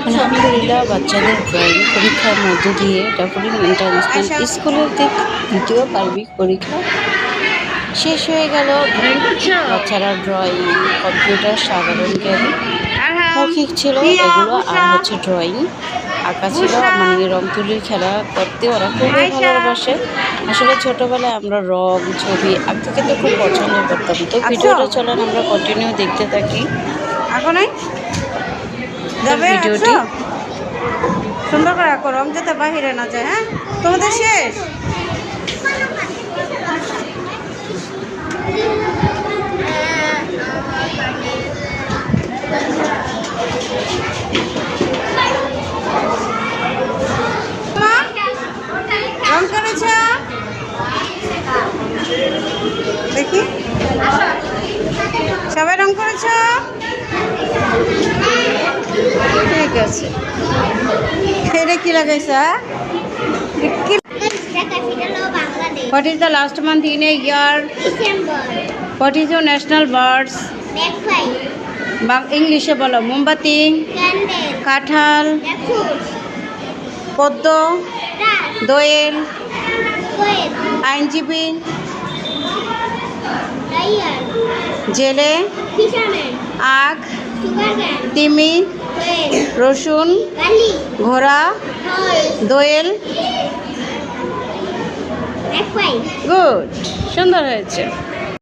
আলহামদুলিল্লাহ বাচ্চাদের ড্রয়িং পরীক্ষার মধ্য দিয়ে ডাফোডিল ইন্টারন্যাশনাল স্কুলের দ্বিতীয় পার্বিক পরীক্ষা শেষ হয়ে গেল। বাচ্চারা ড্রয়িং, কম্পিউটার, সাধারণ জ্ঞান, মৌখিক ছিল এগুলো, আর হচ্ছে ড্রয়িং আঁকা ছিল। মানে রং তুলির খেলা করতে ওরা খুবই ভালোবাসে। আসলে ছোটোবেলায় আমরা রং ছবি আঁকতে কিন্তু খুব পছন্দ করতাম। তো ভিডিওটা চলেন আমরা কন্টিনিউ দেখতে থাকি ভিডিওটি। সুন্দর করে আঁকো, রং যাতে বাহিরে না যায়। হ্যাঁ, তোমাদের শেষ? রং করেছ? দেখি সবাই রং করেছ? ঠিক আছে। এটা কি লাগাইছ? What is the last month in a year? December. What is your national birds? Black fly. ইংলিশে বলো। মোমবাতি, Candle. কাঁঠাল, Jackfruit. পদ্ম, Grass. দোয়েল, Coil. আইনজীবী, Lion. জেলে, Fisherman. আখ, Sugarcane. তিমি, Whale. রসুন, Garlic. ঘোড়া, Horse. দোয়েল। Black fly. গুড, সুন্দর হয়েছে।